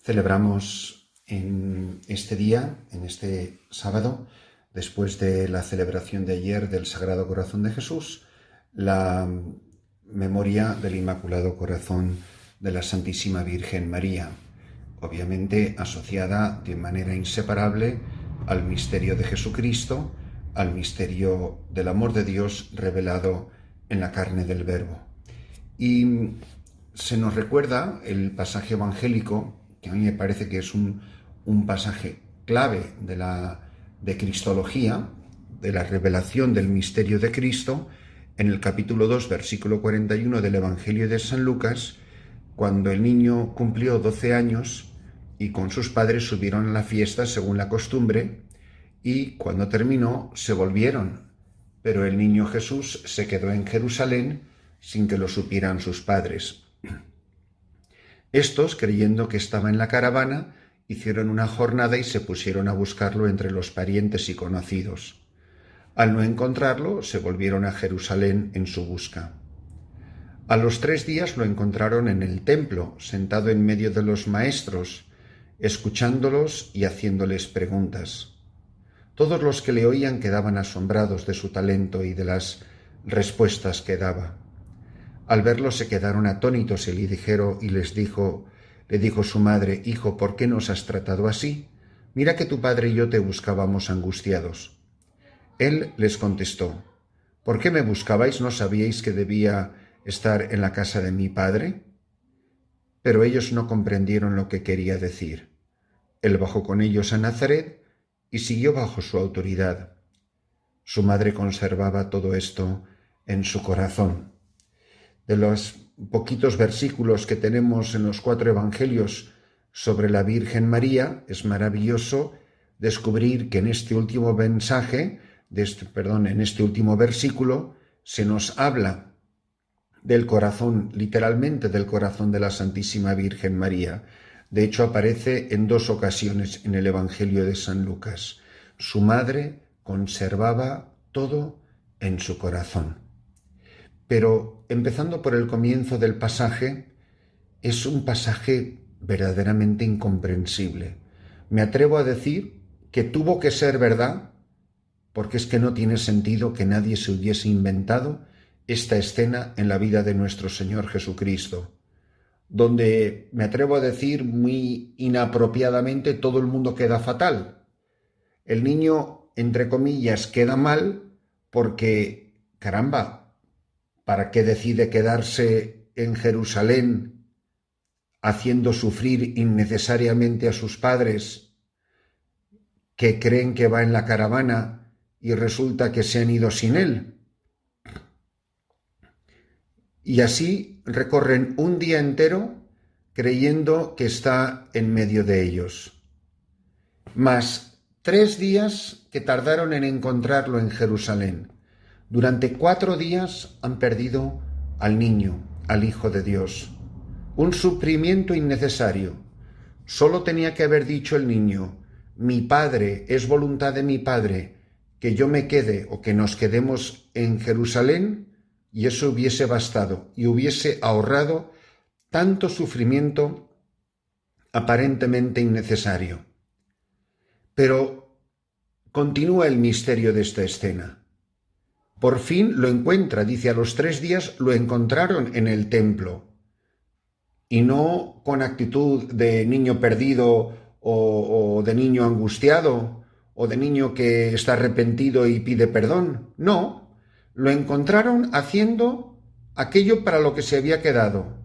Celebramos en este día, en este sábado, después de la celebración de ayer del Sagrado Corazón de Jesús, la memoria del Inmaculado Corazón de la Santísima Virgen María, obviamente asociada de manera inseparable al misterio de Jesucristo, al misterio del amor de Dios revelado en la carne del Verbo. Y se nos recuerda el pasaje evangélico, que a mí me parece que es un pasaje clave de Cristología, de la revelación del misterio de Cristo, en el capítulo 2, versículo 41 del Evangelio de San Lucas, cuando el niño cumplió 12 años y con sus padres subieron a la fiesta según la costumbre, y cuando terminó se volvieron, pero el niño Jesús se quedó en Jerusalén sin que lo supieran sus padres. Estos, creyendo que estaba en la caravana, hicieron una jornada y se pusieron a buscarlo entre los parientes y conocidos. Al no encontrarlo, se volvieron a Jerusalén en su busca. A los 3 días lo encontraron en el templo, sentado en medio de los maestros, escuchándolos y haciéndoles preguntas. Todos los que le oían quedaban asombrados de su talento y de las respuestas que daba. Al verlo se quedaron atónitos y le dijo su madre: «Hijo, ¿por qué nos has tratado así? Mira que tu padre y yo te buscábamos angustiados». Él les contestó: «¿Por qué me buscabais? ¿No sabíais que debía estar en la casa de mi padre?». Pero ellos no comprendieron lo que quería decir. Él bajó con ellos a Nazaret y siguió bajo su autoridad. Su madre conservaba todo esto en su corazón. De los poquitos versículos que tenemos en los 4 evangelios sobre la Virgen María, es maravilloso descubrir que en este último mensaje, en este último versículo, se nos habla del corazón, literalmente del corazón de la Santísima Virgen María. De hecho, aparece en 2 ocasiones en el Evangelio de San Lucas. Su madre conservaba todo en su corazón. Pero, empezando por el comienzo del pasaje, es un pasaje verdaderamente incomprensible. Me atrevo a decir que tuvo que ser verdad, porque es que no tiene sentido que nadie se hubiese inventado esta escena en la vida de nuestro Señor Jesucristo, donde, me atrevo a decir muy inapropiadamente, todo el mundo queda fatal. El niño, entre comillas, queda mal porque, caramba, ¿para qué decide quedarse en Jerusalén haciendo sufrir innecesariamente a sus padres que creen que va en la caravana y resulta que se han ido sin él? Y así recorren un día entero creyendo que está en medio de ellos. Más 3 días que tardaron en encontrarlo en Jerusalén. Durante 4 días han perdido al niño, al Hijo de Dios. Un sufrimiento innecesario. Solo tenía que haber dicho el niño: «Mi padre, es voluntad de mi padre que yo me quede o que nos quedemos en Jerusalén», y eso hubiese bastado y hubiese ahorrado tanto sufrimiento aparentemente innecesario. Pero continúa el misterio de esta escena. Por fin lo encuentra, dice, a los 3 días lo encontraron en el templo. Y no con actitud de niño perdido o de niño angustiado o de niño que está arrepentido y pide perdón. No, lo encontraron haciendo aquello para lo que se había quedado.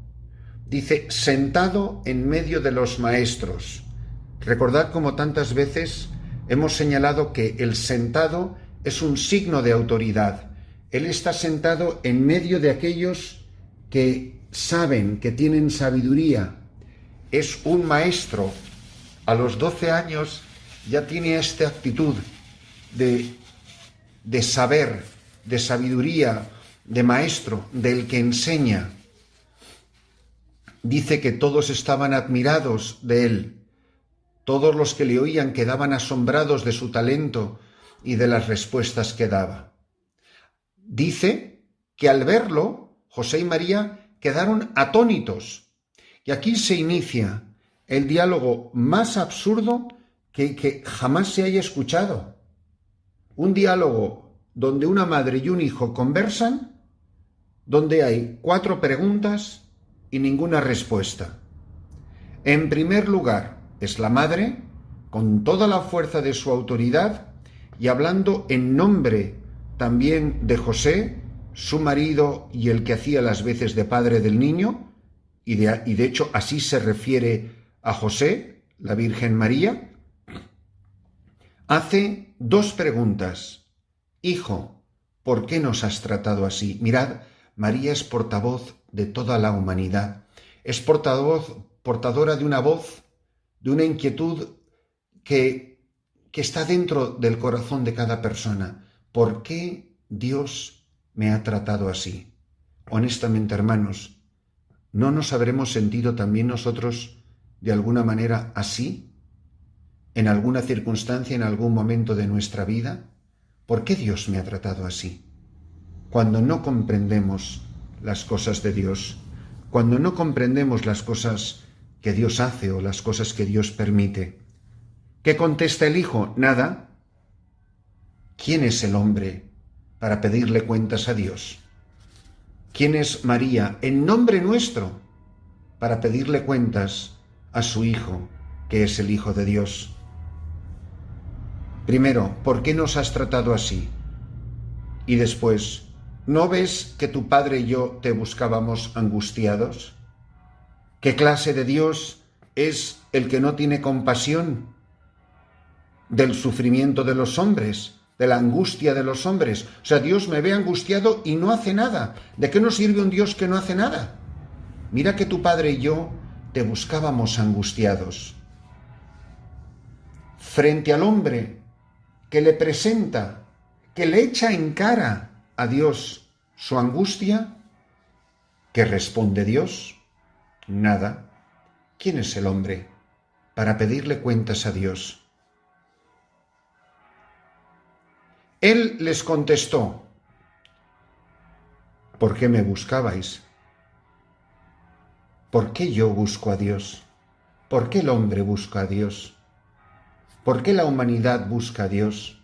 Dice, sentado en medio de los maestros. Recordad como tantas veces hemos señalado que el sentado es un signo de autoridad. Él está sentado en medio de aquellos que saben, que tienen sabiduría. Es un maestro. A los 12 años ya tiene esta actitud de saber, de sabiduría, de maestro, del que enseña. Dice que todos estaban admirados de él. Todos los que le oían quedaban asombrados de su talento y de las respuestas que daba. Dice que al verlo, José y María quedaron atónitos. Y aquí se inicia el diálogo más absurdo que jamás se haya escuchado. Un diálogo donde una madre y un hijo conversan, donde hay 4 preguntas y ninguna respuesta. En primer lugar, es la madre, con toda la fuerza de su autoridad y hablando en nombre también de José, su marido y el que hacía las veces de padre del niño, y de hecho así se refiere a José, la Virgen María, hace 2 preguntas. Hijo, ¿por qué nos has tratado así? Mirad, María es portavoz de toda la humanidad, es portadora de una voz, de una inquietud que está dentro del corazón de cada persona. ¿Por qué Dios me ha tratado así? Honestamente, hermanos, ¿no nos habremos sentido también nosotros de alguna manera así? ¿En alguna circunstancia, en algún momento de nuestra vida? ¿Por qué Dios me ha tratado así? Cuando no comprendemos las cosas de Dios, cuando no comprendemos las cosas que Dios hace o las cosas que Dios permite. ¿Qué contesta el hijo? Nada. ¿Quién es el hombre para pedirle cuentas a Dios? ¿Quién es María en nombre nuestro para pedirle cuentas a su Hijo, que es el Hijo de Dios? Primero, ¿por qué nos has tratado así? Y después, ¿no ves que tu padre y yo te buscábamos angustiados? ¿Qué clase de Dios es el que no tiene compasión del sufrimiento de los hombres, de la angustia de los hombres? O sea, Dios me ve angustiado y no hace nada. ¿De qué nos sirve un Dios que no hace nada? Mira que tu padre y yo te buscábamos angustiados. Frente al hombre que le presenta, que le echa en cara a Dios su angustia, ¿qué responde Dios? Nada. ¿Quién es el hombre para pedirle cuentas a Dios? Él les contestó: ¿por qué me buscabais? ¿Por qué yo busco a Dios? ¿Por qué el hombre busca a Dios? ¿Por qué la humanidad busca a Dios?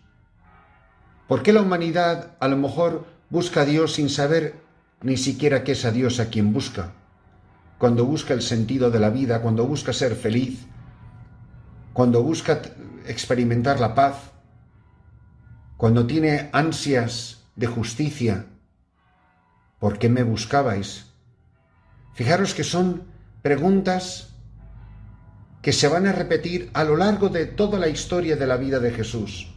¿Por qué la humanidad a lo mejor busca a Dios sin saber ni siquiera qué es a Dios a quien busca? Cuando busca el sentido de la vida, cuando busca ser feliz, cuando busca experimentar la paz, cuando tiene ansias de justicia, ¿por qué me buscabais? Fijaros que son preguntas que se van a repetir a lo largo de toda la historia de la vida de Jesús.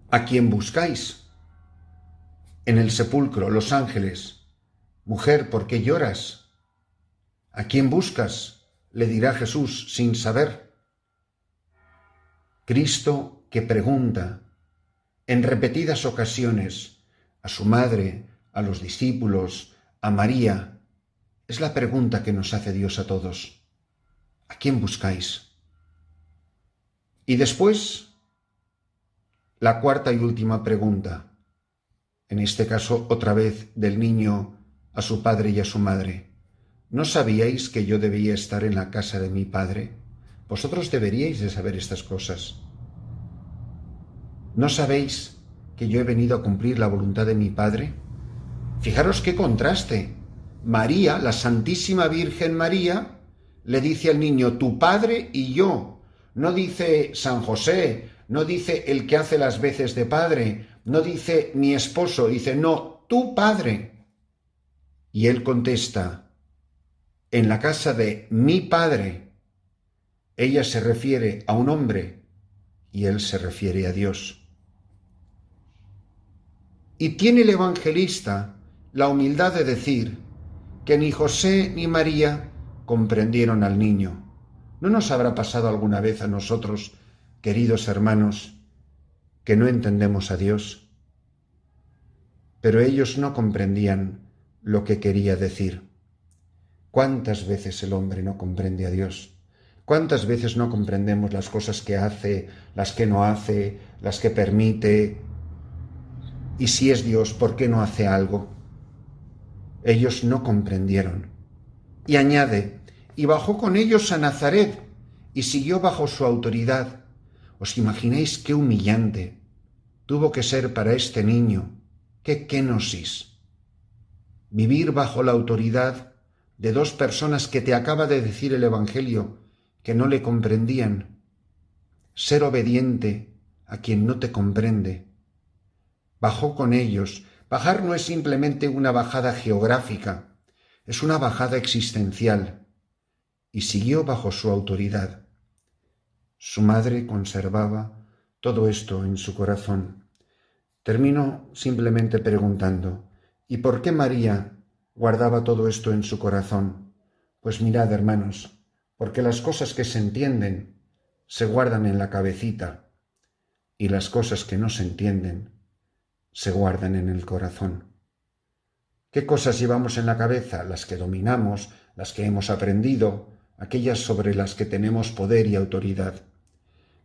¿A quién buscáis? En el sepulcro, los ángeles. Mujer, ¿por qué lloras? ¿A quién buscas? Le dirá Jesús sin saber. Cristo que pregunta en repetidas ocasiones a su madre, a los discípulos, a María, es la pregunta que nos hace Dios a todos. ¿A quién buscáis? Y después, la cuarta y última pregunta, en este caso otra vez del niño a su padre y a su madre. ¿No sabíais que yo debía estar en la casa de mi padre? Vosotros deberíais de saber estas cosas. ¿No sabéis que yo he venido a cumplir la voluntad de mi padre? Fijaros qué contraste. María, la Santísima Virgen María, le dice al niño, tu padre y yo. No dice San José, no dice el que hace las veces de padre, no dice mi esposo, dice no, tu padre. Y él contesta, en la casa de mi padre. Ella se refiere a un hombre y él se refiere a Dios. Y tiene el evangelista la humildad de decir que ni José ni María comprendieron al niño. ¿No nos habrá pasado alguna vez a nosotros, queridos hermanos, que no entendemos a Dios? Pero ellos no comprendían lo que quería decir. ¿Cuántas veces el hombre no comprende a Dios? ¿Cuántas veces no comprendemos las cosas que hace, las que no hace, las que permite? Y si es Dios, ¿por qué no hace algo? Ellos no comprendieron. Y añade, y bajó con ellos a Nazaret, y siguió bajo su autoridad. ¿Os imagináis qué humillante tuvo que ser para este niño? ¡Qué kenosis! Vivir bajo la autoridad de dos personas que te acaba de decir el Evangelio que no le comprendían. Ser obediente a quien no te comprende. Bajó con ellos. Bajar no es simplemente una bajada geográfica, es una bajada existencial. Y siguió bajo su autoridad. Su madre conservaba todo esto en su corazón. Termino simplemente preguntando, ¿y por qué María guardaba todo esto en su corazón? Pues mirad, hermanos, porque las cosas que se entienden se guardan en la cabecita y las cosas que no se entienden se guardan en el corazón. ¿Qué cosas llevamos en la cabeza? Las que dominamos, las que hemos aprendido, aquellas sobre las que tenemos poder y autoridad.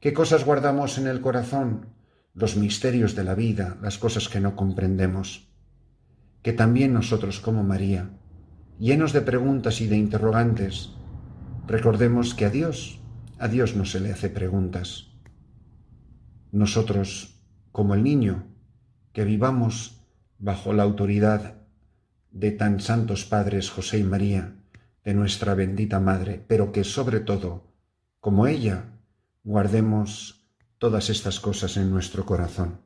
¿Qué cosas guardamos en el corazón? Los misterios de la vida, las cosas que no comprendemos. Que también nosotros, como María, llenos de preguntas y de interrogantes, recordemos que a Dios no se le hace preguntas. Nosotros, como el niño, que vivamos bajo la autoridad de tan santos padres José y María, de nuestra bendita Madre, pero que sobre todo, como ella, guardemos todas estas cosas en nuestro corazón.